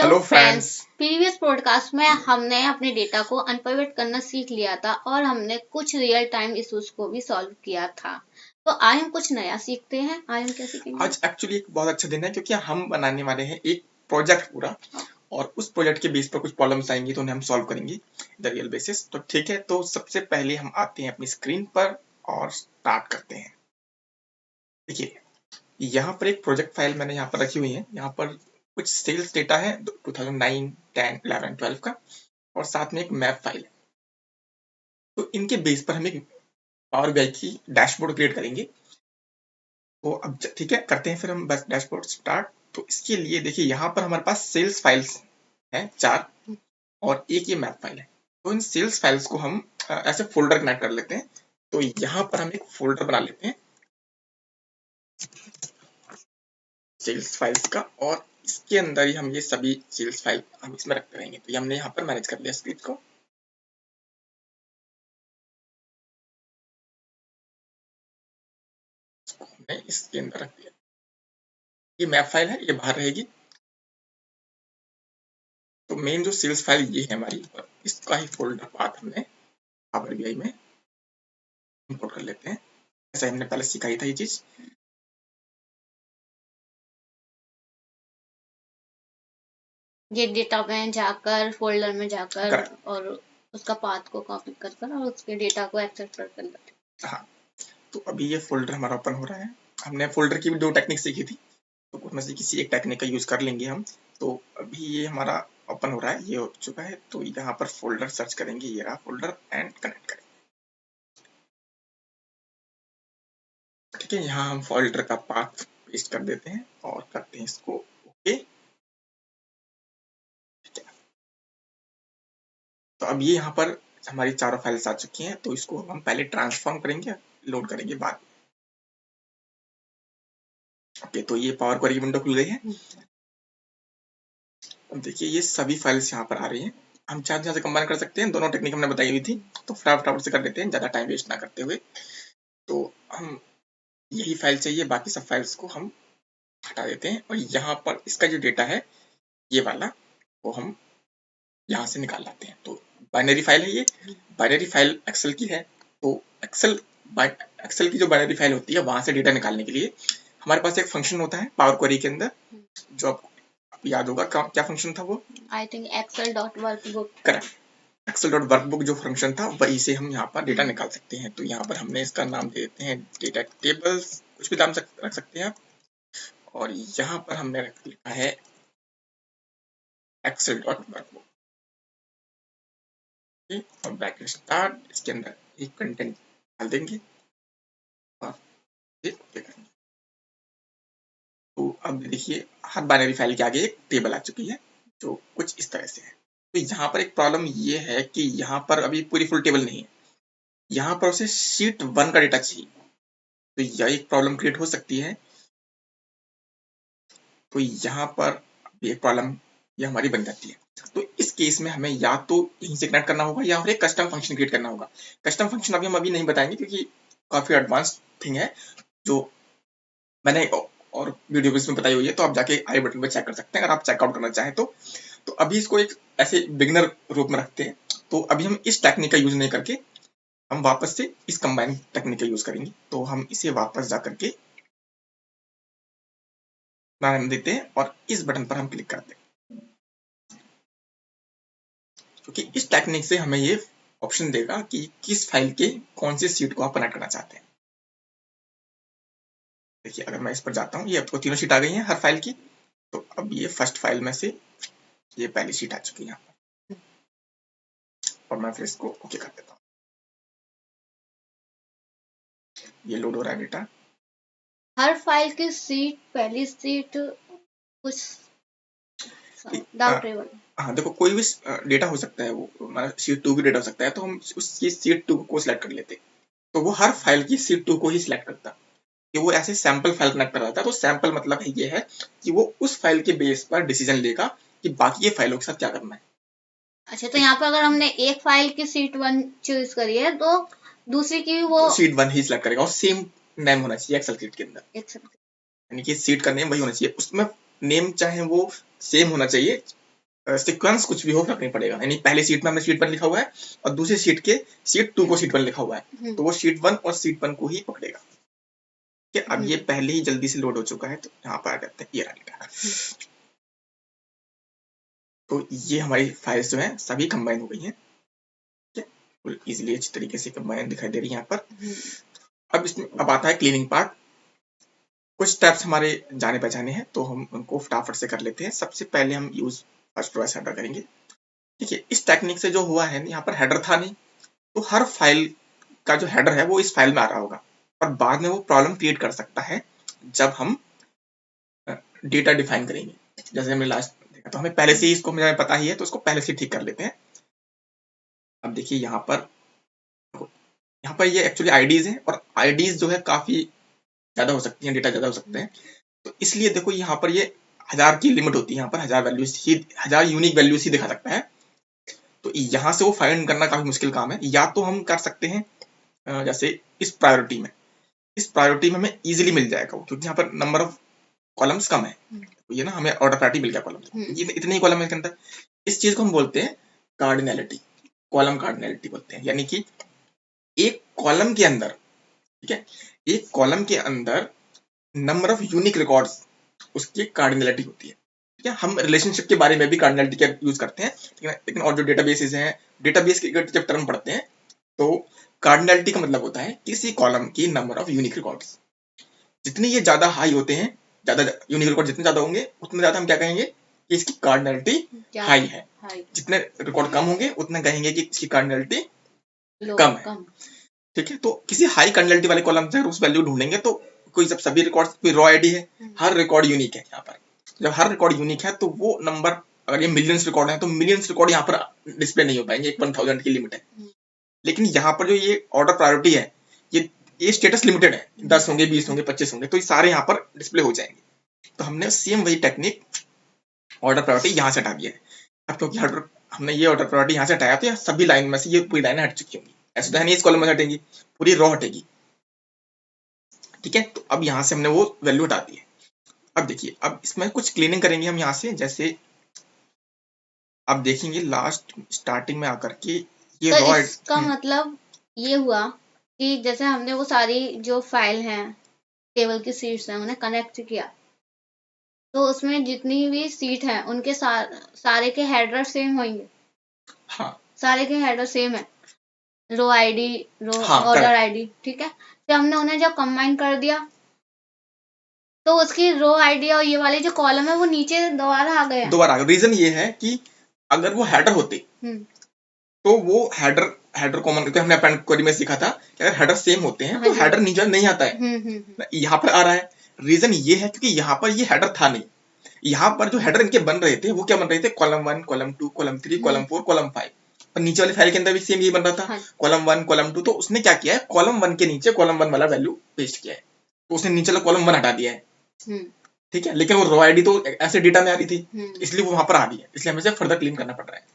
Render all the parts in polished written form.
Hello friends, friends. Previous podcast में हमने अपने डेटा को अनपिवट करना सीख लिया था और हमने कुछ रियल टाइम इश्यूज को भी सॉल्व किया था। तो आज हम कुछ नया सीखते हैं। आज हम क्या सीखेंगे? आज एक्चुअली एक बहुत अच्छा दिन है क्योंकि हम बनाने वाले हैं एक प्रोजेक्ट पूरा, और उस प्रोजेक्ट के बेस पर कुछ प्रॉब्लम्स आएंगी तो उन्हें हम सॉल्व करेंगे द रियल बेसिस। तो ठीक है, तो सबसे पहले हम आते हैं अपनी स्क्रीन पर और स्टार्ट करते हैं। देखिए, यहाँ पर एक प्रोजेक्ट फाइल मैंने यहाँ पर रखी हुई है। यहाँ पर कुछ सेल्स डेटा है 2009, 10, 11, 12 का, और साथ में एक मैप फाइल है। तो इनके बेस पर हम एक पावर बीआई की डैशबोर्ड क्रिएट करेंगे। तो अब ठीक है, करते हैं फिर हम बस डैशबोर्ड स्टार्ट। तो इसके लिए देखिए, यहाँ पर हमारे पास सेल्स फाइल्स हैं 4, और एक ये मैप फाइल है। तो इन सेल्स फाइल्स को हम ऐसे फोल्डर कनेक्ट कर लेते हैं। तो यहाँ पर हम एक फोल्डर बना लेते हैं सेल्स फाइल्स का, और इसके अंदर ही हम ये सभी सेल्स फाइल हम इसमें रखते रहेंगे। तो ये हमने यहाँ पर मैनेज कर लिया स्क्रिप्ट को। हमने इसके अंदर रख दिया। ये मैप फाइल है, ये बाहर रहेगी। तो मेन जो सेल्स फाइल ये है हमारी, इसका ही फोल्डर पाथ हमने पावर बीआई में इंपोर्ट कर लेते हैं। ऐसा हमने पहले सिखाई था ये चीज। ये डेटा में जाकर फोल्डर में जाकर करेक्ट। और उसका पाथ को कॉपी कर कर और उसके डेटा को एक्सेस कर कर लेते हाँ, तो अभी ये फोल्डर हमारा ओपन हो रहा है। हमने फोल्डर की भी 2 टेक्निक सीखी थी, तो उसमें से किसी एक टेक्निक का यूज कर लेंगे हम। तो अभी ये हमारा ओपन हो रहा है, ये हो चुका है। तो यहाँ पर फोल्डर सर्च करेंगे, ये रहा फोल्डर, एंड कनेक्ट करेंगे। ठीक है, यहाँ हम फोल्डर का पाथ पेस्ट कर देते हैं और करते हैं इसको ओके। ठीक है, तो अब ये यहाँ पर हमारी चारों फाइल्स आ चुकी हैं। तो इसको हम पहले ट्रांसफॉर्म करेंगे, लोड करेंगे बाद में। ओके, तो ये पावर क्वेरी की विंडो खुल गई है। अब देखिए, ये सभी फाइल्स यहाँ पर आ रही हैं। हम चाहे से कंबाइन कर सकते हैं, दोनों टेक्निक हमने बताई हुई थी। तो फटाफट से कर लेते हैं, ज़्यादा टाइम वेस्ट ना करते हुए। तो हम यही फाइल चाहिए, बाकी सब फाइल्स को हम हटा देते हैं, और यहाँ पर इसका जो डेटा है ये वाला, वो हम यहाँ से निकाल लाते हैं। तो बाइनरी फाइल है ये, बाइनरी फाइल एक्सेल की है। तो एक्सेल की जो बाइनरी फाइल होती है, वहां से डेटा निकालने के लिए हमारे पास एक फंक्शन होता है पावर क्वेरी के अंदर, जो आपको याद होगा। क्या फंक्शन था वो? I think Excel dot workbook. Correct, Excel dot workbook जो फंक्शन था, वही से हम यहाँ पर डेटा निकाल सकते हैं। तो यहाँ पर हमने इसका नाम दे देते हैं डेटा टेबल्स, कुछ भी नाम रख सकते हैं आप। और यहाँ पर हमने लिखा है एक्सेल डॉट वर्कबुक, और ब्रैकेट स्टार्ट, इसके अंदर एक कंटेंट डाल देंगे और ये ओके करेंगे। तो अब देखिए, हर बाइनरी फाइल के आगे एक टेबल आ चुकी है, जो कुछ इस तरह से है। तो यहाँ पर एक प्रॉब्लम ये है कि यहाँ पर अभी पूरी फुल टेबल नहीं है। यहाँ पर उसे शीट 1 का डेटा चाहिए। तो यह एक प्रॉब्लम क्रिएट हो सकती है। तो यहाँ पर एक प्रॉब्लम ये हमारी बन जाती है। तो इस केस में हमें या तो यहीं से कनेक्ट करना होगा, या फिर एक कस्टम फंक्शन क्रिएट करना होगा। कस्टम फंक्शन अभी हम नहीं बताएंगे, क्योंकि काफी एडवांस थिंग है, जो मैंने और वीडियो में बताई हुई है। तो आप जाके आई बटन पर चेक कर सकते हैं, अगर आप चेकआउट करना चाहें तो। तो अभी इसको एक ऐसे बिगिनर रूप में रखते हैं। तो अभी हम इस टेक्निक का यूज नहीं करके हम वापस से इस कंबाइन टेक्निक का यूज करेंगे। तो हम इसे वापस जा करके नाम देते हैं, और इस बटन पर हम क्लिक करते हैं, क्योंकि इस टेक्निक से हमें ये ऑप्शन देगा कि किस फाइल के कौन से सीट को आप कनेक्ट करना चाहते हैं। देखिए, अगर मैं इस पर जाता हूँ, ये आपको तीनों सीट आ गई हैं हर फाइल की। तो अब ये फर्स्ट फाइल में से ये पहली सीट आ चुकी है यहाँ पर, और मैं फिर इसको ओके कर देता हूँ। ये लोड हो रहा है डेटा। हर फाइल की सीट, पहली सीट कुछ डाउट है। हाँ, देखो, कोई भी डेटा हो सकता है, वो हमारा सीट 2 भी डेटा हो सकता है। तो हम उसकी सीट 2 को सिलेक्ट कर लेते हैं। तो वो हर फाइल की सीट 2 को ही सिलेक्ट करता है, कि वो ऐसे सैंपल फाइल कनेक्ट कर रहा था। तो सैंपल मतलब ये है कि वो उस फाइल के बेस पर डिसीजन लेगा कि बाकी के फाइलों के साथ क्या करना है। अच्छा, तो यहाँ पर अगर हमने एक फाइल की सीट 1 चूज करी है तो दूसरी की भी वो सीट 1 ही सिलेक्ट करेगा, और सेम नेम होना चाहिए एक्सेल शीट के अंदर। एक यानी कि सीट का नेम वही होना चाहिए, उसमें नेम चाहे वो सेम होना चाहिए, सीक्वेंस कुछ भी हो फर्क नहीं पड़ेगा, यानी पहले शीट में हमने शीट 1 लिखा हुआ है और दूसरी शीट के शीट 2 को शीट 1 लिखा हुआ है, तो वो शीट 1 और शीट 1 को ही पकड़ेगा। ठीक है, अब ये पहले ही जल्दी से लोड हो चुका है, तो यहाँ पर आ जाते हैं, ये रहा। तो ये हमारी फाइल्स जो है सभी कंबाइन हो गई हैं, इजीली अच्छी तरीके से कंबाइन दिखाई दे रही है यहाँ पर। अब इसमें अब आता है क्लीनिंग पार्ट। कुछ स्टेप्स हमारे जाने पहचाने हैं, तो हम उनको फटाफट से कर लेते हैं। सबसे पहले हम यूज फर्स्ट प्रोसेस हेडर करेंगे। ठीक है, इस टेक्निक से जो हुआ है, यहाँ पर हेडर था नहीं, तो हर फाइल का जो हेडर है वो इस फाइल में आ रहा होगा, और बाद में वो प्रॉब्लम क्रिएट कर सकता है जब हम डेटा डिफाइन करेंगे। जैसे हमने लास्ट देखा, तो हमें पहले से ही इसको मुझे पता ही है, तो इसको पहले से ठीक कर लेते हैं। अब देखिए यहाँ पर ये एक्चुअली आईडीज हैं, और आईडीज जो है काफी ज्यादा हो सकती हैं, डेटा ज्यादा हो सकते हैं, तो इसलिए देखो यहाँ पर ये 1000 की लिमिट होती है, यहाँ पर 1000 वैल्यूज ही, 1000 यूनिक वैल्यूज ही दिखा सकता है। तो यहाँ से वो फाइंड करना काफी मुश्किल काम है। या तो हम कर सकते हैं जैसे इस प्रायोरिटी में हमें इजीली मिल जाएगा वो, क्योंकि यहाँ पर नंबर ऑफ कॉलम्स कम है, तो ये ना हमें ऑर्डर प्रायोरिटी मिल गया कॉलम, ये इतने ही कॉलम है इसके अंदर। इस चीज को हम बोलते हैं कार्डिनैलिटी, कॉलम कार्डिनैलिटी बोलते हैं, यानी कि एक कॉलम के अंदर, ठीक है, एक कॉलम के अंदर नंबर ऑफ यूनिक रिकॉर्ड्स, उसकी कार्डिनैलिटी होती है। ठीक है, हम रिलेशनशिप के बारे में भी कार्डिनैलिटी का यूज करते हैं, लेकिन और जो डेटाबेसेस हैं, डेटाबेस के जब टर्म पढ़ते हैं, तो कार्डिनैलिटी का मतलब होता है किसी कॉलम की नंबर ऑफ यूनिक रिकॉर्ड्स। जितने ये ज्यादा हाई होते हैं, ज्यादा यूनिक रिकॉर्ड जितने ज्यादा होंगे, उतने ज्यादा हम क्या कहेंगे कि इसकी कार्डिनैलिटी हाई है। जितने रिकॉर्ड कम होंगे, उतने कहेंगे कि इसकी कार्डिनैलिटी कम है। ठीक है, तो किसी हाई कार्डिनैलिटी वाले कॉलम से उस वैल्यू ढूंढेंगे, तो कोई जब सभी रिकॉर्ड, कोई रॉ आईडी है, हर रिकॉर्ड यूनिक है। यहाँ पर जब हर रिकॉर्ड यूनिक है, तो वो नंबर, अगर ये मिलियंस रिकॉर्ड है, तो मिलियंस रिकॉर्ड यहाँ पर डिस्प्ले नहीं हो पाएंगे, 1000 की लिमिट है। लेकिन यहाँ पर जो ये ऑर्डर प्रायोरिटी है, ये स्टेटस लिमिटेड है, 10 होंगे, 20 होंगे, 25 होंगे, तो ये सारे यहाँ पर डिस्प्ले हो जाएंगे। तो हमने सेम वही टेक्निक ऑर्डर प्रायोरिटी यहाँ से हटा दिया है। अब क्योंकि हमने ये ऑर्डर प्रायोरिटी यहाँ से हटाया, तो सभी लाइन में से ये पूरी लाइनें हट चुकी होंगी। ऐसा तो है नहीं इस कॉलम में हटेंगी, पूरी रॉ हटेगी। ठीक है, तो अब यहाँ से हमने वो वैल्यू हटा दी है। अब देखिए, अब इसमें कुछ क्लीनिंग करेंगे हम यहाँ से। जैसे अब देखेंगे लास्ट स्टार्टिंग में आकर के ये तो रॉ, इसका मतलब ये हुआ कि जैसे हमने वो सारी जो फाइल हैं, टेबल की सीट्स हैं, उन्हें कनेक्ट किया, तो उसमें जितनी भी सीट है उनके सारे के हेडर सेम होंगे। हाँ, सारे के हेडर सेम है, रो आईडी, रो हाँ, ऑर्डर आईडी। ठीक है, तो हमने उन्हें जब कंबाइन कर दिया, तो उसकी रो आईडी और ये वाले जो कॉलम है वो नीचे दोबारा आ गए। दोबारा रीजन ये है कि अगर वो हेडर होते, तो वो हेडर कॉमन, क्योंकि हमने अपने क्वेरी में सीखा था कि अगर हेडर सेम होते हैं, तो हेडर नीचे नहीं आता है, यहाँ पर आ रहा है। रीजन ये है क्योंकि यहाँ पर ये हेडर था नहीं। यहाँ पर जो हेडर इनके बन रहे थे, वो क्या बन रहे थे, column 1, column 2, column 3, column 4, column 5, और नीचे वाली फाइल के अंदर भी सेम ये बन रहा था, कॉलम 1, कॉलम 2। तो उसने क्या किया है, कॉलम 1 के नीचे कॉलम 1 वाला वैल्यू पेस्ट किया है, तो उसने नीचे वाला कॉलम 1 हटा दिया है। ठीक है, लेकिन वो रो आईडी तो ऐसे डेटा में आ रही थी, इसलिए वो वहां पर आ रही है, इसलिए हमें फर्दर क्लीन करना पड़ रहा है।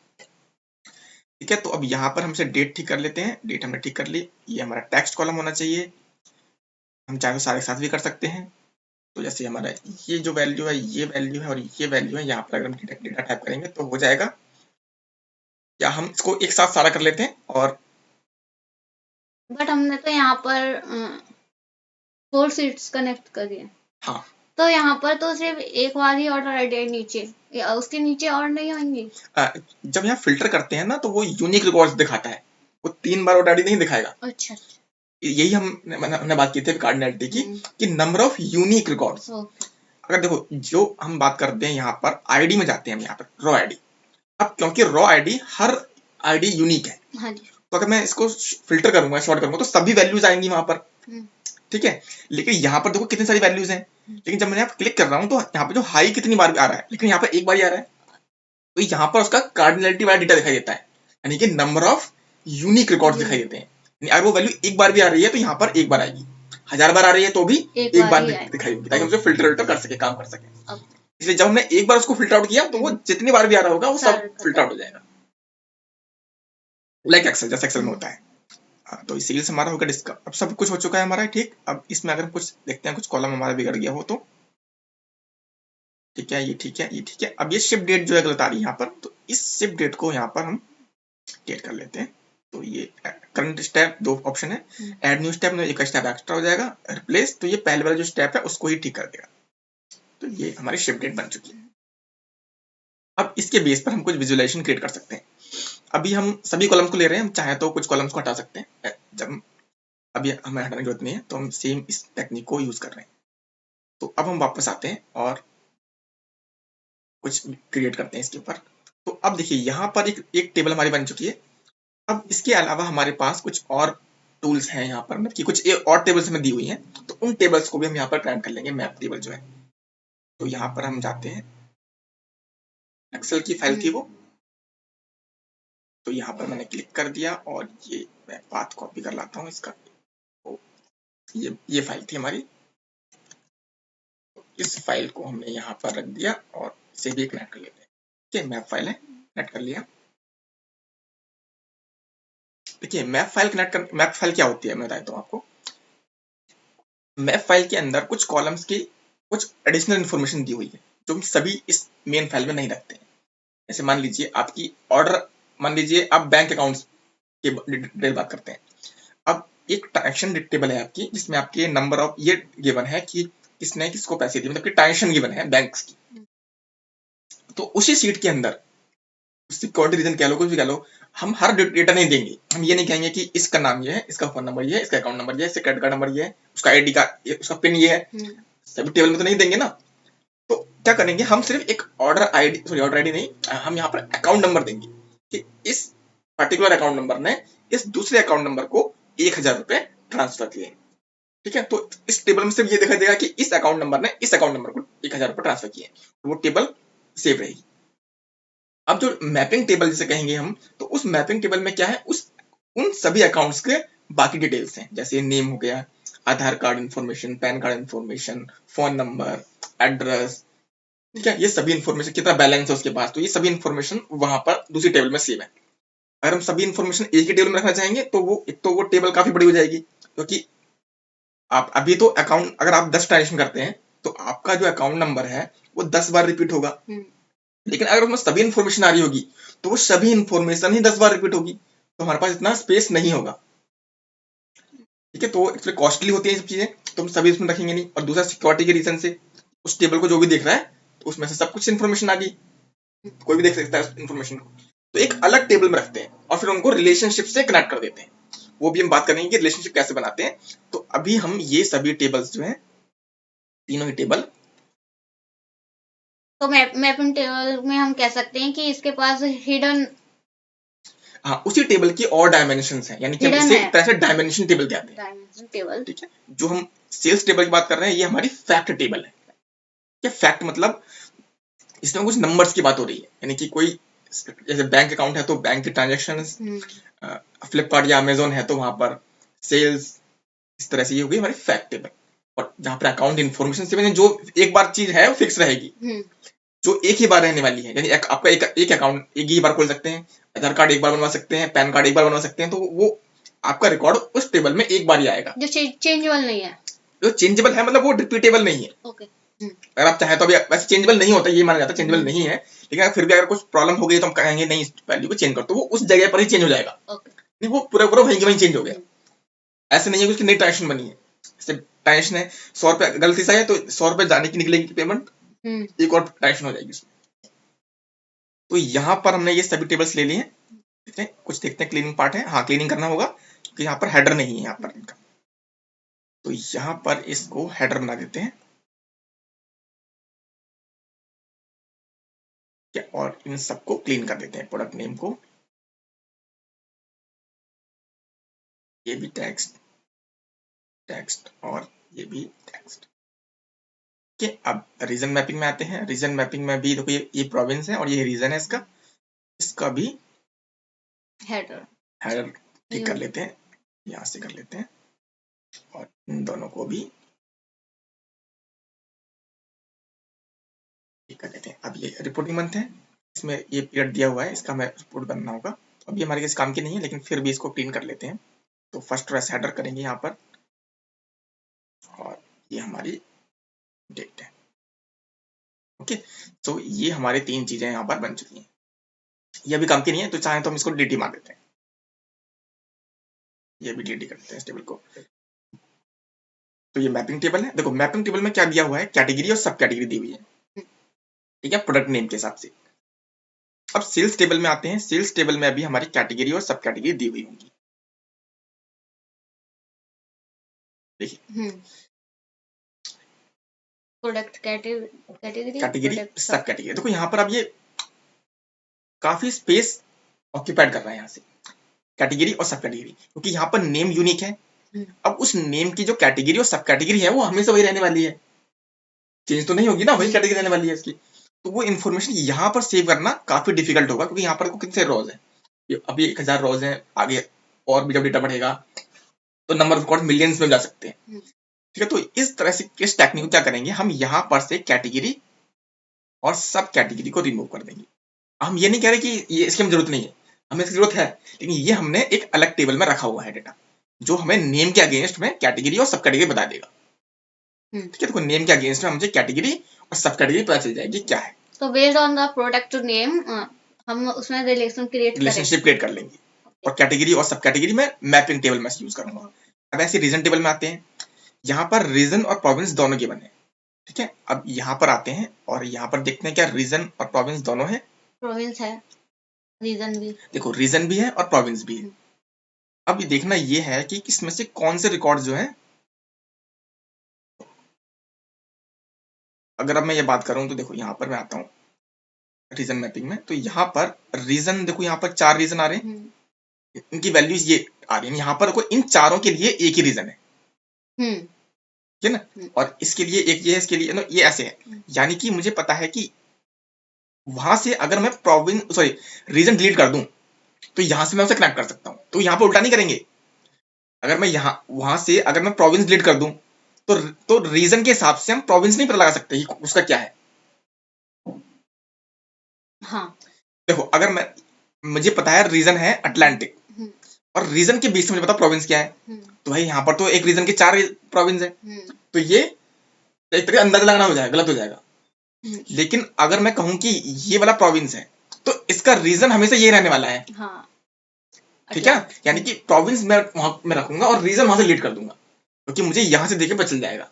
ठीक है, तो अब यहाँ पर हमसे डेट ठीक कर लेते हैं। डेट हमने ठीक कर ली, ये हमारा टेक्स्ट कॉलम होना चाहिए। हम चाहे तो सारे साथ भी कर सकते हैं। तो जैसे हमारा ये जो वैल्यू है, ये वैल्यू है और ये वैल्यू है, यहाँ पर अगर हम डेटा टाइप करेंगे तो हो जाएगा। या हम इसको एक साथ सारा कर लेते हैं, और बट हमने तो यहाँ पर 4 सीट्स कनेक्ट करी है। हाँ, तो यहाँ पर तो सिर्फ एक बार ही ऑर्डर आईडी नीचे, या उसके नीचे और नहीं होंगी। जब यहाँ फिल्टर करते हैं ना, तो वो यूनिक रिकॉर्ड्स दिखाता है, वो 3 बार ऑर्डर आईडी नहीं दिखाएगा। अच्छा, यही हमने बात की थी कार्डिनैलिटी की, कि नंबर ऑफ यूनिक रिकॉर्ड्स। अगर देखो, जो हम बात करते हैं यहाँ पर आईडी में जाते हैं हम, यहाँ पर रॉ आईडी। अब क्योंकि रॉ आईडी हर आईडी यूनिक है, हाँ जी, तो अगर मैं इसको फिल्टर करूंगा, शॉर्ट करूंगा, तो सभी वैल्यूज आएंगी वहां पर। ठीक है, लेकिन यहाँ पर देखो कितनी सारी वैल्यूज हैं, लेकिन जब मैं यहाँ क्लिक कर रहा हूँ, तो यहाँ पे जो हाई कितनी बार आ रहा है, लेकिन यहाँ पर एक बार ही आ रहा है, तो यहाँ पर उसका कार्डिनैलिटी वाला डेटा दिखाई देता है, यानी कि नंबर ऑफ यूनिक रिकॉर्ड्स दिखाई देते हैं। अगर वो वैल्यू एक बार भी आ रही है, तो यहाँ पर एक बार आएगी, 1000 बार आ रही है तो भी एक बार दिखाई देगी, ताकि उसे फिल्टर कर सके, काम कर सके। इसलिए जब हमने एक बार उसको फिल्टर आउट किया, तो वो जितनी बार भी आ रहा होगा, वो सब फिल्टर आउट हो जाएगा, लाइक एक्सेल, जैसे एक्सेल में होता है। तो इस सीरीज हमारा होगा डिस्कस। अब सब कुछ हो चुका है हमारा, ठीक। अब इसमें अगर कुछ देखते हैं, कुछ कॉलम हमारा बिगड़ गया हो तो ठीक है, ये ठीक है, ये ठीक है। अब ये शिप डेट जो है गलत आ रही है यहाँ पर, तो इस शिप डेट को यहाँ पर हम क्लियर कर लेते हैं। तो ये करंट स्टेप 2 ऑप्शन है, ऐड न्यू स्टेप में एक स्टेप एक्स्ट्रा हो जाएगा, रिप्लेस तो ये पहले वाला जो स्टेप है उसको ही ठीक कर देगा। तो ये हमारी शिप डेट बन चुकी है। अब इसके बेस पर हम कुछ विजुअलाइजेशन क्रिएट कर सकते हैं। अभी हम सभी कॉलम्स को ले रहे हैं, हम चाहे तो कुछ कॉलम्स को हटा सकते हैं। जब अभी हमें हटाने की जरूरत नहीं है, तो हम सेम इस टेक्निक को यूज कर रहे हैं। तो अब हम वापस आते हैं और कुछ क्रिएट करते हैं इसके ऊपर। तो अब देखिए यहाँ पर एक टेबल हमारी बन चुकी है। अब इसके अलावा हमारे पास कुछ और टूल्स हैं यहाँ पर, मतलब कि कुछ और टेबल्स हमें दी हुई हैं, तो उन टेबल्स को भी हम यहाँ पर क्रिएट कर लेंगे। मैप टेबल जो है, तो यहाँ पर हम जाते हैं, एक्सेल की फाइल थी वो, तो यहाँ पर मैंने क्लिक कर दिया और ये मैं पाथ कॉपी कर लाता हूँ इसका। तो ये फाइल थी हमारी, इस फाइल को हमने यहाँ पर रख दिया और इसे भी कनेक्ट कर लेते हैं। ठीक है, मैप फाइल है, कनेक्ट कर लिया। देखिए मैप फाइल क्या होती है मैं बताता हूँ आपको। मैप फाइल के अंदर कुछ कॉलम्स की कुछ एडिशनल इन्फॉर्मेशन दी हुई है, जो हम सभी इस मेन फाइल में नहीं रखते हैं। जैसे मान लीजिए आपकी ऑर्डर, मान लीजिए आप बैंक अकाउंट्स की डिटेल बात करते हैं। अब एक ट्रांजेक्शन टेबल है आपकी, जिसमें आपके नंबर ऑफ ये गिवन है कि किसने किसको पैसे दिए, मतलब कि ट्रांजेक्शन गिवन है बैंक्स की। तो उसी सीट के अंदर सिक्योरिटी रीजन कह लो, कुछ भी कह लो, हम हर डेटा नहीं देंगे। हम ये नहीं कहेंगे कि इसका नाम ये है, इसका फोन नंबर ये है, इसका अकाउंट नंबर ये है, इसका क्रेडिट कार्ड नंबर ये है, उसका आईडी कार्ड, उसका पिन ये है, सभी टेबल में तो नहीं देंगे ना। तो क्या करेंगे, हम सिर्फ एक ऑर्डर आईडी नहीं, हम यहाँ पर अकाउंट नंबर देंगे कि इस पर्टिकुलर अकाउंट नंबर ने इस दूसरे अकाउंट नंबर को 1000 रुपए ट्रांसफर किए। ठीक है, तो इस टेबल में सिर्फ ये दिखाई देगा कि इस अकाउंट नंबर ने इस अकाउंट नंबर को 1000 रुपए ट्रांसफर किए, वो टेबल सेव रहेगी। अब जो मैपिंग टेबल जिसे कहेंगे हम, तो उस मैपिंग टेबल में क्या है, उन सभी अकाउंट्स के बाकी डिटेल्स हैं, जैसे नेम हो गया, Aadhaar card information, PAN card information, phone number, address. ठीक है, ये सभी इन्फॉर्मेशन, कितना बैलेंस है उसके पास, तो ये सभी इन्फॉर्मेशन वहां पर दूसरी टेबल में सेव है। अगर हम सभी इन्फॉर्मेशन एक ही टेबल में रखना चाहेंगे तो वो टेबल काफी बड़ी हो जाएगी, क्योंकि आप अभी तो अकाउंट, अगर आप 10 ट्रांजेक्शन करते हैं तो आपका जो अकाउंट नंबर है वो 10 बार रिपीट होगा। लेकिन अगर उसमें सभी इन्फॉर्मेशन आ रही होगी तो वो सभी इन्फॉर्मेशन ही 10 बार रिपीट होगी, तो हमारे पास इतना स्पेस नहीं होगा। ठीक है, तो एक्चुअली कॉस्टली होती है ये सब चीजें, तो हम सभी इसमें रखेंगे नहीं। और दूसरा सिक्योरिटी के रीजन से उस टेबल को जो भी देख रहा है तो उसमें से सब कुछ इन्फॉर्मेशन आ गई, कोई भी देख सकता है उस इन्फॉर्मेशन को। तो एक अलग टेबल में रखते हैं और फिर उनको रिलेशनशिप से कनेक्ट कर देते हैं। वो भी हम बात करेंगे कि रिलेशनशिप कैसे बनाते हैं। तो अभी हम ये सभी टेबल्स जो हैं, तीनों ही टेबल, तो मैपिंग टेबल में हम कह सकते हैं कि इसके पास हिडन, हाँ उसी टेबल की और डायमेंशंस हैं, यानी कि हम Hidden इसे है। एक तरह से डायमेंशन टेबल कहते हैं। Dimension table. ठीक है, जो हम सेल्स टेबल की बात कर रहे हैं ये हमारी फैक्ट टेबल है। क्या फैक्ट मतलब इसमें कुछ नंबर्स की बात हो रही है, यानी कि कोई जैसे बैंक अकाउंट है तो बैंक के ट्रांजेक्शन, फ्लिपकार्ट या अमेजोन है तो वहां पर सेल्स, इस तरह से ये हो गई हमारी फैक्ट टेबल। और जहां पर अकाउंट इन्फॉर्मेशन से जो एक बार चीज है वो फिक्स रहेगी, जो एक ही बार रहने वाली है, यानी आपका एक अकाउंट एक ही बार खोल सकते हैं, आधार कार्ड एक बार बनवा सकते हैं, पैन कार्ड एक बार बनवा सकते हैं, तो वो आपका रिकॉर्ड उस टेबल में एक बार ही आएगा। जो चेंजेबल नहीं है, जो चेंजेबल है मतलब वो रिपीटेबल नहीं है। ओके। अगर आप चाहें तो अभी वैसे चेंजेबल नहीं होता, ये माना जाता है चेंजेबल नहीं है, लेकिन फिर भी अगर कुछ प्रॉब्लम हो गई तो हम कहेंगे नहीं इस वैल्यू को चेंज कर, तो वो उस जगह पर ही चेंज हो जाएगा। नहीं वो पूरा पूरा वहीं के वहीं चेंज हो गया। ऐसे नहीं है कि उसकी नई ट्रांजेक्शन बनी है। जैसे ट्रांजेक्शन है 100 रुपए गलती से है तो 100 रुपए जाने की निकलेगी पेमेंट, एक और ट्रांजेक्शन हो जाएगी उसमें। तो यहाँ पर हमने ये सभी टेबल्स ले लिए हैं। कुछ देखते हैं, क्लीनिंग पार्ट है, हाँ क्लीनिंग करना होगा क्योंकि यहाँ पर हेडर नहीं है यहाँ पर इनका, तो यहाँ पर इसको हेडर बना देते हैं। और इन सबको क्लीन कर देते हैं, प्रोडक्ट नेम को, ये भी टेक्स्ट टेक्स्ट और ये भी टेक्स्ट। ठीक है, अब रीजन मैपिंग में आते हैं। रीजन मैपिंग में भी देखो ये प्रोविंस है और ये रीजन है इसका, इसका भी हेडर ठीक कर लेते हैं, यहाँ से कर लेते हैं और इन दोनों को भी ठीक कर देते हैं। अब ये रिपोर्टिंग मंथ है, इसमें ये पीरियड दिया हुआ है, इसका हमें रिपोर्ट बनना होगा। अभी हमारे किसी काम की नहीं है लेकिन फिर भी इसको क्लीन कर लेते हैं। तो फर्स्ट रेस हेडर करेंगे यहाँ पर और ये हमारी डेट है। ओके, तो ये हमारे 3 चीजें यहाँ पर बन चुकी हैं। ये अभी काम की नहीं है, तो चाहे तो हम इसको डिलीट मार देते हैं, ये भी डिलीट कर देते हैं इस टेबल को। तो ये मैपिंग टेबल है। देखो मैपिंग टेबल में क्या दिया हुआ है, कैटेगरी और सब कैटेगरी दी हुई है, ठीक है, प्रोडक्ट नेम के हिसाब से। अब सेल्स टेबल में आते हैं। सेल्स टेबल में अभी हमारी कैटेगरी और सब कैटेगरी दी हुई होंगी। देखिए प्रोडक्ट कैटेगरी, कैटेगरी प्रोडक्ट सब कैटेगरी, देखो यहाँ पर अब ये काफी स्पेस ऑक्यूपाइड कर रहा है यहाँ से, कैटेगरी और सब कैटेगरी, क्योंकि यहाँ पर नेम यूनिक है। अब उस नेम की जो कैटेगरी और सब कैटेगरी है वो हमेशा वही रहने वाली है, चेंज तो नहीं होगी ना, वही कैटेगरी रहने वाली है इसकी। तो वो इन्फॉर्मेशन यहाँ पर सेव करना काफी डिफिकल्ट होगा, क्योंकि यहाँ पर कितने रोज है, अभी 1000 रोज है, आगे और भी जब डेटा बढ़ेगा तो नंबर ऑफ रिकॉर्ड मिलियंस में जा सकते हैं, ठीक है। तो इस तरह से इस टेक्निक को क्या करेंगे, हम यहाँ पर से कैटेगरी और सब कैटेगरी को रिमूव कर देंगे। हम ये नहीं कह रहे कि ये इसकी हमें जरूरत नहीं है, हमें इसकी जरूरत है, लेकिन ये हमने एक अलग टेबल में रखा हुआ है डेटा, जो हमें नेम के अगेंस्ट में कैटेगरी और सब कैटेगरी बता देगा, ठीक है। तो नेम के अगेंस्ट में मुझे कैटेगरी और सब कैटेगरी पता चल जाएगी क्या है। तो based on the product name हम उसमें रिलेशनशिप क्रिएट कर लेंगे, और कैटेगरी और सब कैटेगरी में मैपिंग टेबल में यूज करूंगा। अब ऐसे रीजन टेबल में आते हैं। यहाँ पर रीजन और प्रोविंस दोनों गिवन है, ठीक है। अब यहाँ पर आते हैं और यहाँ पर देखते हैं क्या रीजन और प्रोविंस दोनों है। प्रोविंस है, रीजन भी, देखो रीजन भी है और प्रोविंस भी है। अब ये देखना ये है कि इसमें से कौन से रिकॉर्ड जो है, अगर अब मैं ये बात करूं तो देखो यहाँ पर मैं आता हूँ रीजन मैपिंग में, तो यहाँ पर रीजन देखो, यहाँ पर 4 रीजन आ रहे हैं, इनकी वैल्यूज ये आ रही है। यहाँ पर कोई इन चारों के लिए एक ही रीजन है, ठीक है ना, और इसके लिए एक ये है, इसके लिए ये ऐसे है। यानी कि मुझे पता है कि वहां से अगर मैं रीजन डिलीट कर दूं तो यहां से मैं उसे कनेक्ट कर सकता हूं। तो यहाँ पर उल्टा नहीं करेंगे, अगर मैं यहाँ वहां से अगर मैं प्रोविंस डिलीट कर दूं तो रीजन के हिसाब से हम प्रोविंस नहीं पता लगा सकते उसका क्या है। हाँ देखो अगर मुझे पता है रीजन है अटलांटिक, और रीजन के बीच में मुझे पता प्रोविंस क्या है, तो भाई यहाँ पर तो एक रीजन के 4 प्रोविंस है, तो ये एक तरह अंदाजा लगाना हो जाएगा, गलत हो जाएगा। लेकिन अगर मैं कहूं कि ये वाला प्रोविंस है तो इसका रीजन हमेशा ये रहने वाला है, ठीक है। यानी कि प्रोविंस मैं वहां में रखूंगा और रीजन वहां से लीड कर दूंगा, क्योंकि मुझे यहां से देखे पता चल जाएगा।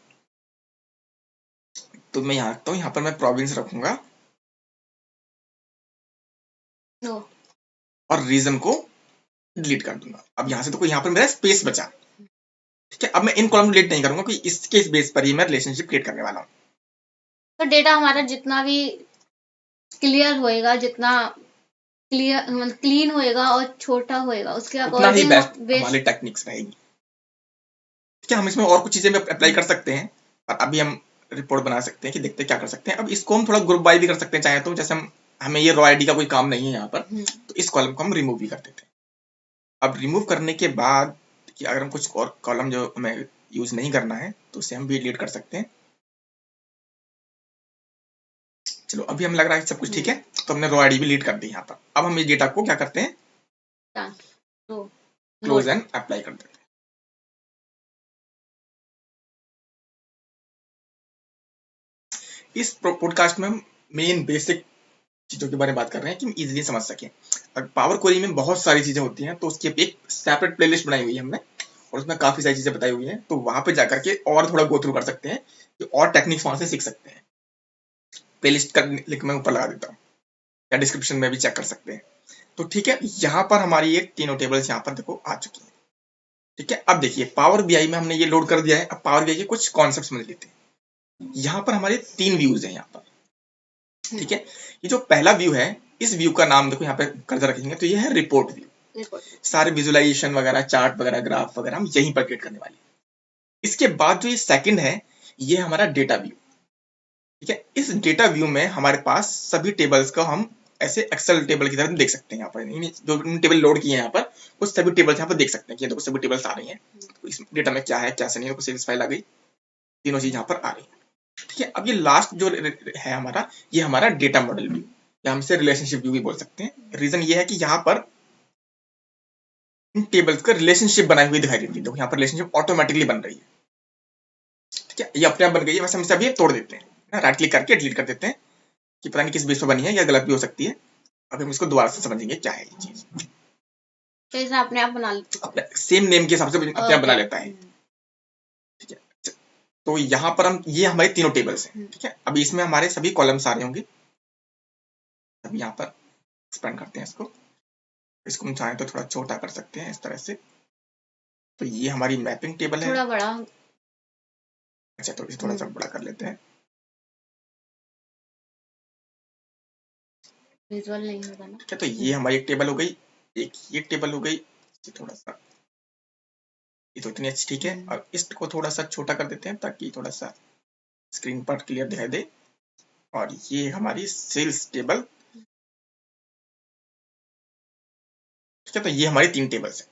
तो मैं यहाँ रखता हूँ, यहाँ पर मैं प्रोविंस रखूंगा और रीजन को डिलीट कर दूंगा। अब यहाँ से तो कोई यहाँ पर मेरा स्पेस बचा, ठीक है। अब मैं इन कॉलम डिलीट नहीं करूंगा, क्योंकि इसके बेस पर ही मैं रिलेशनशिप क्रिएट करने वाला हूँ। तो डेटा हमारा जितना भी क्लियर होएगा, जितना क्लियर मतलब क्लीन होएगा और छोटा होएगा, उसके अकॉर्डिंग हमारी टेक्निक्स रहेगी, ठीक है। हम इसमें और कुछ चीजें भी अप्लाई कर सकते हैं, और अभी हम रिपोर्ट बना सकते हैं कि देखते हैं क्या कर सकते हैं। अब इसको हम थोड़ा ग्रुप बाय भी कर सकते हैं चाहे तो, जैसे हमें ये रॉ आईडी का कोई काम नहीं है यहाँ पर, तो इस कॉलम को हम रिमूव भी कर देते हैं। अब रिमूव करने के बाद कि अगर हम कुछ और कॉलम जो हमें यूज नहीं करना है तो उसे हम भी डिलीट कर सकते हैं। चलो अभी हम लग रहा है सब कुछ ठीक है, तो हमने रॉ आईडी भी डिलीट कर दी यहाँ पर। अब हम इस डेटा को क्या करते हैं, क्लोज एंड अप्लाई कर देते हैं। इस पॉडकास्ट में हम मेन बेसिक चीजों के बारे में बात कर रहे हैं कि हम इजीली समझ सकें। पावर क्वेरी में बहुत सारी चीजें होती हैं, तो उसकी एक सेपरेट प्लेलिस्ट बनाई हुई है हमने, और उसमें काफी सारी चीजें बताई हुई हैं, तो वहां पे जाकर के और थोड़ा गो थ्रू कर सकते हैं, कि और टेक्निक्स वहां से सीख सकते हैं। प्लेलिस्ट का लिंक मैं ऊपर लगा देता हूँ, या डिस्क्रिप्शन में भी चेक कर सकते हैं। तो ठीक है, यहाँ पर हमारी ये तीनों टेबल्स यहाँ पर देखो आ चुकी है, ठीक है। अब देखिए पावर बीआई में हमने ये लोड कर दिया है। अब पावर बीआई के कुछ कॉन्सेप्ट समझ लेते हैं। यहाँ पर हमारे 3 व्यूज हैं यहाँ पर, ठीक है। ये जो पहला व्यू है, इस व्यू का नाम देखो यहाँ पे कर्सर रखेंगे तो ये है रिपोर्ट व्यू। सारे विजुअलाइजेशन वगैरह, चार्ट वगैरह, ग्राफ वगैरह हम यहीं पर क्रिएट करने वाले हैं। इसके बाद जो ये सेकंड है, ये हमारा डेटा व्यू, ठीक है। इस डेटा व्यू में हमारे पास सभी टेबल्स को हम ऐसे एक्सेल टेबल की तरह देख सकते हैं। यहाँ पर जो टेबल लोड किए हैं यहाँ पर, वो सभी टेबल्स यहाँ पर देख सकते हैं कि देखो सभी टेबल्स आ रही हैं, तो इस डेटा में क्या है क्या से नहीं है, सेल्स फाइल आ गई, तीनों चीज यहाँ पर आ रही है, ठीक है। अब ये लास्ट जो है हमारा, ये हमारा डेटा मॉडल व्यू, या हम इसे रिलेशनशिप व्यू भी बोल सकते हैं। रीजन ये है कि यहाँ पर इन टेबल्स का रिलेशनशिप बनाई हुई दिखाई देती है। देखो यहाँ पर रिलेशनशिप ऑटोमेटिकली बन रही है, ठीक है। ये अपने आप बन गई है, वैसे हम इसे अभी तोड़ देते हैं, राइट क्लिक करके डिलीट कर देते हैं, कि पता नहीं किस बेस पर बनी है या गलत भी हो सकती है। अब हम इसको दोबारा से समझेंगे क्या है ये चीज। तो इसे अपने आप बना लेते अपने सेम नेम के हिसाब से अपने आप बना लेता है। ठीक है, तो यहाँ पर हम ये हमारे तीनों टेबल्स हैं। ठीक है, अभी इसमें हमारे सभी कॉलम्स आ रहे होंगे। अभी यहाँ पर एक्सपेंड करते हैं इसको। इसको हम चाहें तो थोड़ा छोटा कर सकते हैं इस तरह से। तो ये हमारी मैपिंग टेबल है। थोड़ा बड़ा। अच्छा, तो इसे थोड़ा सा बड़ा कर लेते हैं। विजुअल नहीं होगा ना। ठीक है, तो ये हमारी एक टेबल हो गई, एक ये टेबल हो गई। थोड़ा सा ये तो इतनी अच्छी ठीक है। और इसको थोड़ा सा छोटा कर देते हैं ताकि थोड़ा सा स्क्रीन पर क्लियर दिखाई दे। और ये हमारी सेल्स टेबल। ठीक है, तो ये हमारी 3 टेबल्स हैं।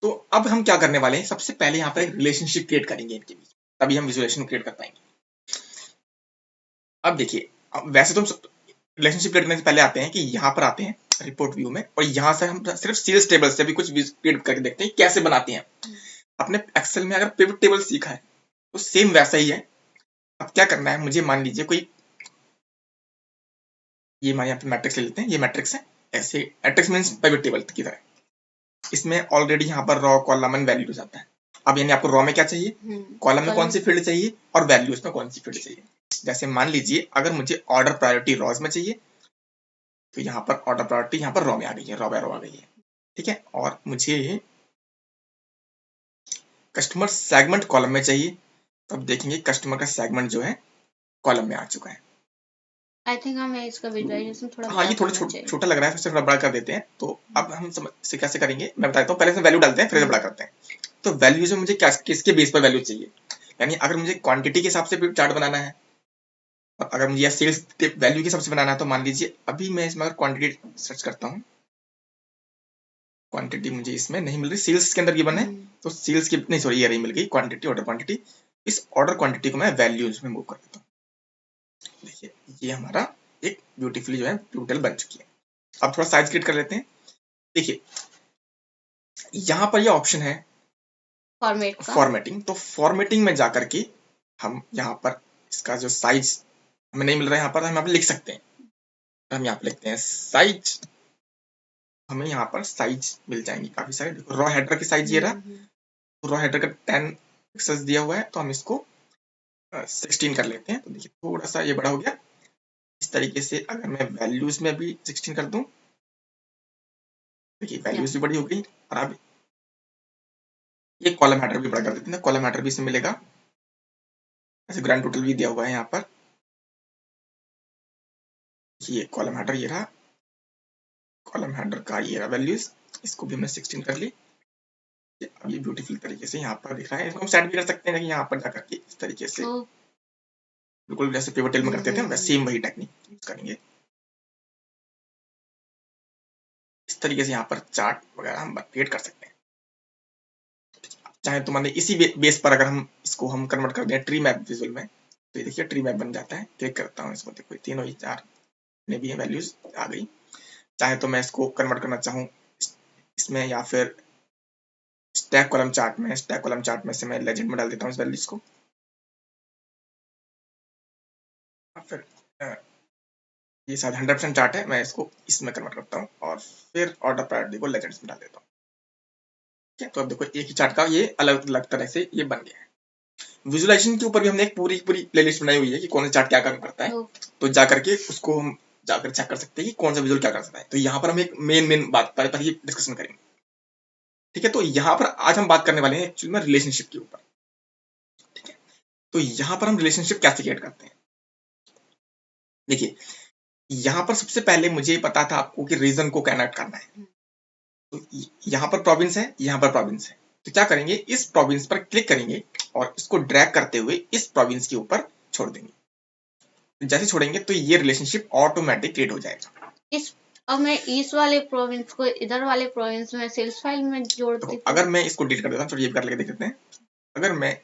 तो अब हम क्या करने वाले हैं, सबसे पहले यहाँ पर एक रिलेशनशिप क्रिएट करेंगे इनके बीच, तभी हम विजुअलाइजेशन क्रिएट कर पाएंगे। अब देखिए, वैसे तो हम रिलेशनशिप क्रिएट करने से पहले आते हैं कि यहाँ पर आते हैं रिपोर्ट व्यू में, और यहाँ से हम सिर्फ सेल्स टेबल से भी कुछ क्रिएट करके देखते हैं कैसे बनाते हैं। अपने एक्सेल में अगर पिवट टेबल सीखा है तो सेम वैसा ही है। अब क्या करना है, मुझे मान लीजिए कोई, ये हमारे यहाँ पे मैट्रिक्स ले लेते हैं, ये मैट्रिक्स है। ऐसे मैट्रिक्स मीन्स पिवट टेबल की तरह। इसमें ऑलरेडी यहाँ पर रॉ कॉलम एंड वैल्यूज आता है। अब यानी आपको रॉ में क्या चाहिए, कॉलम में कौन सी फील्ड चाहिए और वैल्यूज में कौन सी फील्ड चाहिए। जैसे मान लीजिए अगर मुझे ऑर्डर प्रायोरिटी रॉज में चाहिए तो यहाँ पर ऑर्डर प्रायोरिटी यहाँ पर रॉ में आ गई है, रॉ बाय रॉ आ गई है। ठीक है, और मुझे कस्टमर सेगमेंट कॉलम में चाहिए तो अब देखेंगे कस्टमर का सेगमेंट जो है कॉलम में आ चुका है। आई थिंक हमें इसका विजुअलाइजेशन थोड़ा हाँ, ये थोड़ा छोटा लग रहा है, फिर से थोड़ा बड़ा कर देते हैं। तो अब हम से कैसे करेंगे मैं बताता हूँ। पहले से वैल्यू डालते हैं, फिर से बड़ा करते हैं। तो वैल्यूज में मुझे क्या किसके बेस पर वैल्यू चाहिए, यानी अगर मुझे क्वांटिटी के हिसाब से चार्ट बनाना है और अगर मुझे सेल्स वैल्यू के हिसाब से बनाना है, तो मान लीजिए अभी मैं इसमें अगर क्वांटिटी सर्च करता हूँ, क्वांटिटी मुझे इसमें नहीं मिल रही, सेल्स के अंदर गिवन है तो सेल्स की नहीं, सॉरी, ये रही मिल गई क्वांटिटी, ऑर्डर क्वांटिटी। इस ऑर्डर क्वांटिटी को मैं वैल्यूज में मूव कर देता हूँ। देखिए, ये हमारा एक ब्यूटीफुली जो है टोटल बन चुकी है। अब थोड़ा साइज क्रिएट कर लेते हैं। देखिए, यहाँ पर ये ऑप्शन है फॉर्मेटिंग। तो फॉर्मेटिंग में जाकर के हम यहाँ पर इसका जो साइज हमें नहीं मिल रहा है, यहाँ पर हम यहाँ पर लिख सकते हैं। हम यहाँ पर लिखते हैं साइज, हमें यहाँ पर साइज मिल जाएंगे काफी सारे। देखो, रॉ हेडर की साइज ये रहा, रॉ हेडर का 10 पिक्सल्स दिया हुआ है, तो हम इसको 16 कर लेते हैं। तो देखिए थोड़ा सा ये बड़ा हो गया। इस तरीके से अगर मैं वैल्यूज में भी 16 कर दूं, देखिए वैल्यूज भी बड़ी हो गई। और अब ये कॉलम हेडर भी बड़ा कर देते हैं, कॉलम हेडर भी इसमें मिलेगा। ऐसे ग्रैंड टोटल भी दिया हुआ है यहाँ पर। ये कॉलम हेडर ये रहा, कॉलम हेडर का ये रहा वैल्यूज, इसको भी हमने 16 कर ली। अब ये ब्यूटीफुल तरीके से यहाँ पर दिख रहा है। इसको हम सेट भी कर सकते हैं कि यहाँ पर जाकर के इस तरीके से बिल्कुल जैसे पिवट टेबल में करते थे वैसे सेम वही टेक्निक यूज करेंगे। इस तरीके से यहाँ पर चार्ट वगैरह हम क्रिएट कर सकते हैं। चाहे तो मान लीजिए इसी बेस पर अगर हम इसको हम कन्वर्ट कर दें ट्री मैप विजुअल में, तो ये देखिए ट्री मैप बन जाता है। क्लिक करता हूँ इसको, देखो तीनों ही 4 में भी वैल्यूज आ गई। चाहे तो मैं इसको कन्वर्ट करना चाहूँ इसमें, या फिर स्टैक कॉलम चार्ट में, स्टैक कॉलम चार्ट में से मैं लेजेंड में डाल देता हूँ इस वैल्यूज को। फिर ये शायद 100% चार्ट है, मैं इसको इसमें कन्वर्ट करता हूँ और फिर ऑर्डर प्रायोरिटी को लेजेंड्स में डाल देता हूँ। ठीक है, तो अब देखो एक ही चार्ट का ये अलग अलग तरह से ये बन गया है। विजुअलाइजेशन के ऊपर भी हमने एक पूरी प्लेलिस्ट बनाई हुई है कि कौन सा चार्ट क्या काम करता है। तो जाकर के उसको हम जाकर चेक कर सकते हैं कि कौन सा विजुअल क्या कर सकता है। तो यहाँ पर हम एक मेन बात पर ही डिस्कशन करेंगे। ठीक है, तो यहाँ पर आज हम बात करने वाले हैं एक्चुअली में रिलेशनशिप के ऊपर। ठीक है, तो यहाँ पर हम रिलेशनशिप कैसे क्रिएट करते हैं। देखिए, यहाँ पर सबसे पहले मुझे पता था आपको कि रीजन को कनेक्ट करना है। तो यहाँ पर प्रोविंस है, यहाँ पर प्रोविंस है, तो क्या करेंगे, इस प्रोविंस पर क्लिक करेंगे और इसको ड्रैग करते हुए इस प्रोविंस के ऊपर छोड़ देंगे। जैसे छोड़ेंगे तो ये रिलेशनशिप ऑटोमेटिक क्रिएट हो जाएगा। अब मैं इस वाले प्रोविंस को इधर वाले प्रोविंस में सेल्स फाइल में जोड़ती हूँ। अगर मैं इसको डिलीट कर देता हूँ, तो ये कर लेके देख लेते हैं। अगर मैं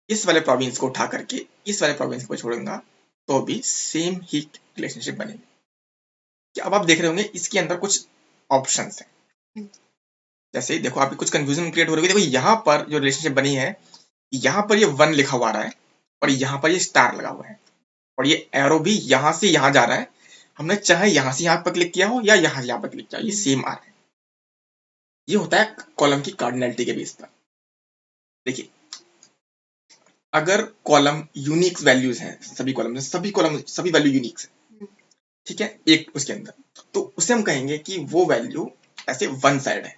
इस वाले प्रोविंस को उठा करके इस वाले प्रोविंस को छोड़ूंगा तो भी सेम ही रिलेशनशिप बनेगी। अब आप देख रहे होंगे इसके अंदर कुछ ऑप्शंस हैं। जैसे देखो, आप कुछ कंफ्यूजन क्रिएट हो रही है। देखो यहाँ पर जो रिलेशनशिप बनी है यहाँ पर ये 1 लिखा हुआ आ रहा है और यहाँ पर ये स्टार लगा हुआ है और ये एरो भी यहाँ से यहाँ जा रहा है। हमने चाहे यहाँ से यहाँ पर क्लिक किया हो या यहाँ से यहाँ पर क्लिक किया, ये सेम आ रहा है। ये होता है कॉलम की कार्डिनलिटी के बेस पर। देखिए, अगर कॉलम यूनिक वैल्यूज हैं, सभी वैल्यू यूनिक है, ठीक है, एक उसके अंदर, तो उसे हम कहेंगे कि वो वैल्यू ऐसे वन साइड है।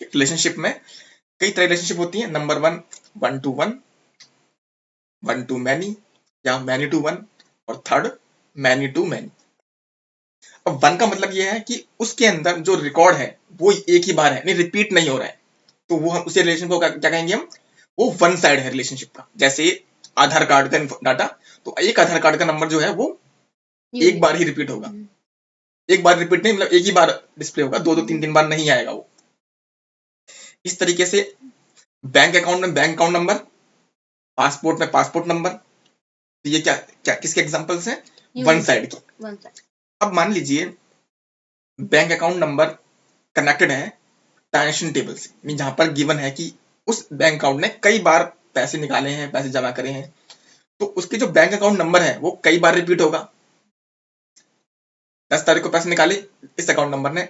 रिलेशनशिप में कई तरह रिलेशनशिप होती है, नंबर 1 to 1, 1 to many या many to 1 और थर्ड many to many। अब 1 का मतलब ये है कि उसके अंदर जो रिकॉर्ड है वो एक ही बार है, नहीं रिपीट नहीं हो रहा है, तो वो हम उसे रिलेशन को क्या कहेंगे हम, वो वन साइड है रिलेशनशिप का। जैसे आधार कार्ड का डाटा, तो एक आधार कार्ड का नंबर जो है वो एक बार ही रिपीट होगा, एक बार रिपीट नहीं, मतलब एक ही बार डिस्प्ले होगा, 2-3 बार नहीं आएगा वो। इस तरीके से बैंक अकाउंट में बैंक अकाउंट नंबर, पासपोर्ट में पासपोर्ट नंबर, तो ये क्या क्या किसके एग्जांपल्स हैं, वन साइड के। अब मान लीजिए बैंक अकाउंट नंबर कनेक्टेड है ट्रांजैक्शन टेबल से, जहां पर गिवन है कि उस बैंक अकाउंट ने कई बार पैसे निकाले हैं, पैसे जमा करे हैं, तो उसके जो बैंक अकाउंट नंबर है वो कई बार रिपीट होगा। 10 तारीख को पैसे निकाले, इस अकाउंट नंबर ने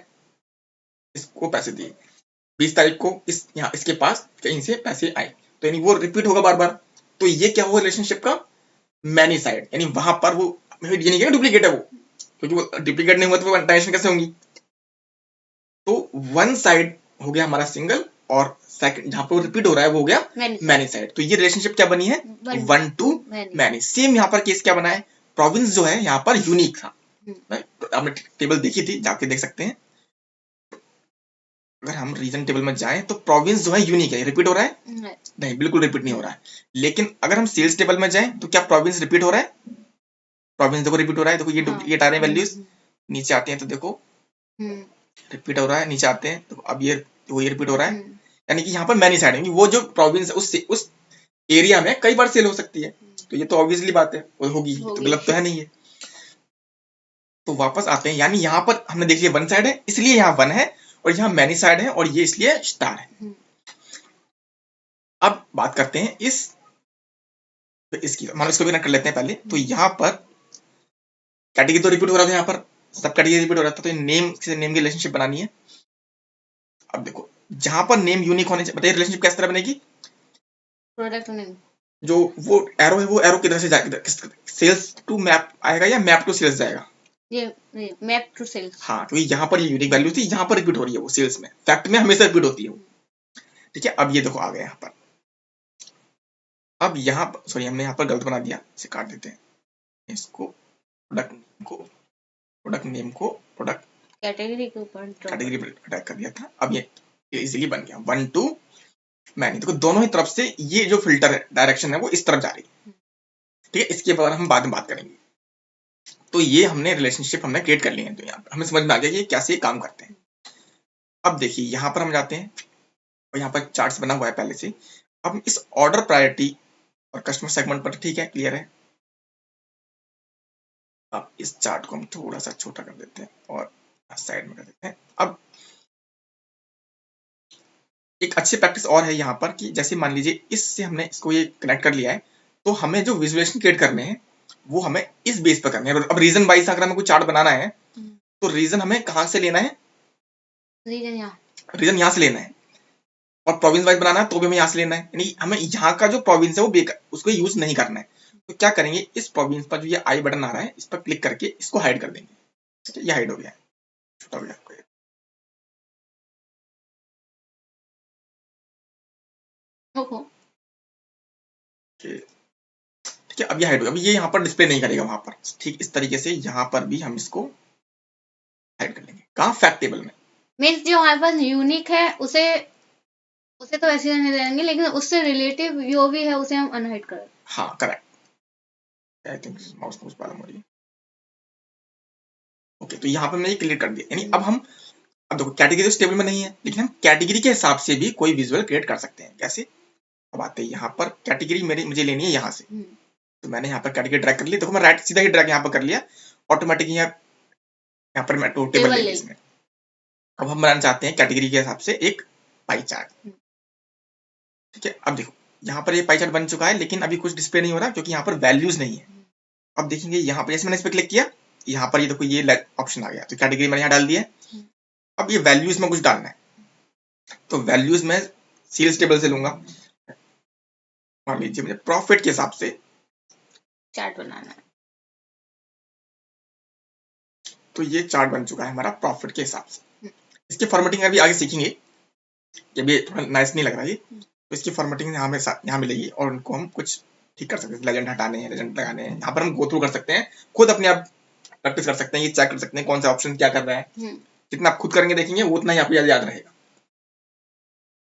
इसको पैसे दिए, 20 तारीख को इसके पास कहीं से पैसे आए, तो यानी वो रिपीट होगा बार बार। तो ये क्या हुआ रिलेशनशिप का मैनी साइड, यानी वहां पर वो ये नहीं डुप्लीकेट है वो, क्योंकि वो डुप्लीकेट नहीं हुआ तो ट्रांजैक्शन कैसे होंगी। तो वन साइड हो गया हमारा सिंगल, और सेकंड जहां पर रिपीट हो रहा है वो हो गया मैनी साइड। तो ये रिलेशनशिप क्या बनी है, 1 to मैनी। सेम यहाँ पर केस क्या बना है, प्रोविंस जो है यहाँ पर यूनिक था, आपने टेबल देखी थी, जाके देख सकते हैं। अगर हम रीजन टेबल में जाएं तो प्रोविंस जो है यूनिक है, रिपीट हो रहा है नहीं, बिल्कुल रिपीट नहीं हो रहा है। लेकिन अगर हम सेल्स टेबल में जाएं तो क्या प्रोविंस रिपीट हो रहा है, प्रोविंस देखो रिपीट हो रहा है, देखो ये डुप्लीकेट आ रहे हैं वैल्यूज, नीचे आते हैं तो देखो रिपीट हो रहा है, नीचे आते हैं तो अब ये रिपीट हो रहा है, यानी कि यहाँ पर मैनी साइड है, वो जो प्रोविंस है उस एरिया में कई बार सेल हो सकती है, तो ये तो ऑब्वियसली बात है वो होगी, तो गलत तो है नहीं है। तो वापस आते हैं, यानी यहाँ पर हमने देख लिया वन साइड है इसलिए यहाँ 1 है, और यहाँ मैनी साइड है और ये इसलिए स्टार है। अब बात करते हैं इसकी, मान लो इसको भी कनेक्ट कर लेते हैं पहले। तो यहाँ पर कैटेगरी तो रिपीट हो रहा था, यहाँ पर सब कैटेगरी रिपीट हो रहा था, तो नेम से नेम की रिलेशनशिप बनानी है। अब देखो जहां पर नेम यूनिक होने चाहिए, बताइए रिलेशनशिप किस तरह बनेगी, प्रोडक्ट नेम, जो वो एरो है वो एरो किधर से जाएगा, सेल्स टू मैप आएगा या मैप टू सेल्स जाएगा, ये मैप टू सेल्स। हाँ, क्योंकि यहाँ पर ये यूनिक वैल्यू थी, यहाँ पर रिपीट हो रही है वो सेल्स में, फैक्ट में हमेशा रिपीट होती है वो, ठीक है। अब ये देखो आ गया यहाँ पर, अब यहाँ पर सॉरी हमने यहाँ पर गलत बना दिया, इसे काट देते हैं, इसको प्रोडक्ट नेम को प्रोडक्ट कैटेगरी के ऊपर अटैक कर दिया था। अब ये इजीली बन गया 1 to मैनी। देखो दोनों ही तरफ से ये जो फिल्टर डायरेक्शन है वो इस तरफ जा रही है, ठीक है। इसके बारे में हम बाद में बात करेंगे। तो ये हमने रिलेशनशिप हमने क्रिएट कर लिए हैं, तो यहाँ हमें समझ में आ गया कि कैसे काम करते हैं। अब देखिए यहाँ पर हम जाते हैं और यहाँ पर चार्ट्स बना हुआ है पहले से। अब इस ऑर्डर प्रायोरिटी और कस्टमर सेगमेंट पर, ठीक है, क्लियर है। अब इस चार्ट को हम थोड़ा सा छोटा कर देते हैं और साइड में कर देते हैं। अब एक अच्छी प्रैक्टिस और है यहाँ पर कि जैसे मान लीजिए इससे हमने इसको ये कनेक्ट कर लिया है, तो हमें जो विजुअलाइजेशन क्रिएट करने हैं वो हमें इस बेस पर करने हैं। अब रीजन वाइज अगर हमें कोई चार्ट बनाना है तो रीजन हमें कहाँ से लेना है, रीजन यहाँ से लेना है, और प्रोविंस वाइज बनाना है तो भी हमें यहाँ से लेना है, यानी हमें यहाँ का जो प्रोविंस है वो उसको यूज नहीं करना है। तो क्या करेंगे, इस प्रोविंस पर जो ये आई बटन आ रहा है इस पर क्लिक करके इसको हाइड कर देंगे, ठीक है, ये हाइड हो गया, छोटा हो गया। ठीक है, अब ये हाइड हो गया, अब ये यहाँ पर डिस्प्ले नहीं करेगा वहां पर, ठीक इस तरीके से यहाँ पर भी हम इसको हाइड कर लेंगे। कहाँ, फैक्ट टेबल में। मीन्स जो हमारे पास यूनिक है उसे तो ऐसे रहने देंगे, लेकिन उससे रिलेटिव जो भी है उसे हम अनहाइड कर, हाँ correct, I think mouse problem हो रही है। ओके, तो यहाँ पर मैंने क्लियर कर दिया, यानी अब देखो कैटेगरी तो टेबल में नहीं है, लेकिन हम कैटेगरी के हिसाब से भी कोई विजुअल क्रिएट कर सकते हैं। कैसे, अब आते हैं यहाँ पर, कैटेगरी मुझे लेनी है यहाँ से, तो मैंने यहाँ पर कैटेगरी ड्रैग कर ली। देखो मैं राइट सीधा ही ड्रैग यहाँ पर कर लिया, ऑटोमेटिक यहाँ पर मैं टेबल ले इसमें। अब हम बनाना चाहते हैं कैटेगरी के हिसाब से एक पाई चार्ट, ठीक है। अब देखो यहाँ पर ये पाई चार्ट बन चुका है, लेकिन अभी कुछ डिस्प्ले नहीं हो रहा क्योंकि यहाँ पर वैल्यूज नहीं है। अब देखेंगे यहाँ पर, जैसे मैंने इस पर क्लिक किया, यहाँ पर ये देखो ये ऑप्शन आ गया, तो कैटेगरी मैंने यहाँ डाल दिया। अब ये वैल्यूज में कुछ डालना है, तो वैल्यूज में सेल्स टेबल से लूंगा। मान लीजिए मुझे प्रॉफिट के हिसाब से चार्ट बनाना है। तो ये चार्ट बन चुका है हमारा प्रॉफिट के हिसाब से। इसकी फॉर्मेटिंग अभी आगे सीखेंगे, ये भी थोड़ा नाइस नहीं लग रहा है, तो इसकी फॉर्मेटिंग यहाँ मिलेगी और उनको हम कुछ ठीक कर सकते हैं। लेजेंड हटाने हैं, लेजेंड लगाने हैं, यहाँ पर हम गो थ्रू कर सकते हैं, खुद अपने आप प्रैक्टिस कर सकते हैं, ये चेक कर सकते हैं कौन सा ऑप्शन क्या कर रहा है। जितना आप खुद करेंगे देखेंगे उतना ही आपको याद रहेगा।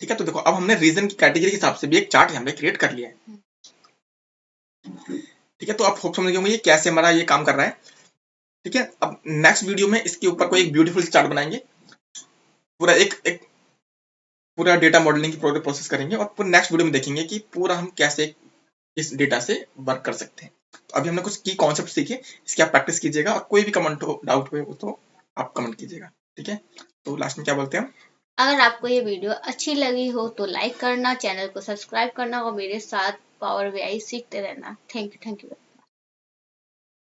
ठीक है, तो देखो अब हमने रीजन की कैटेगरी के हिसाब से भी एक चार्ट हमने क्रिएट कर लिया है। ठीक है, तो आप होप समझ गए होंगे ये कैसे हमारा ये काम कर रहा है। ठीक है, अब नेक्स्ट वीडियो में इसके ऊपर कोई एक ब्यूटीफुल चार्ट बनाएंगे, पूरा एक पूरा डेटा मॉडलिंग की पूरी प्रोसेस करेंगे, और पूरा नेक्स्ट वीडियो में देखेंगे कि पूरा हम कैसे इस डेटा से वर्क कर सकते हैं। तो अभी हमने कुछ की कॉन्सेप्ट सीखे, इसकी आप प्रैक्टिस कीजिएगा, और कोई भी कमेंट हो, डाउट हुए तो आप कमेंट कीजिएगा। ठीक है, तो लास्ट में क्या बोलते हैं हम, अगर आपको ये वीडियो अच्छी लगी हो तो लाइक करना, चैनल को सब्सक्राइब करना और मेरे साथ पावर BI सीखते रहना। Thank you.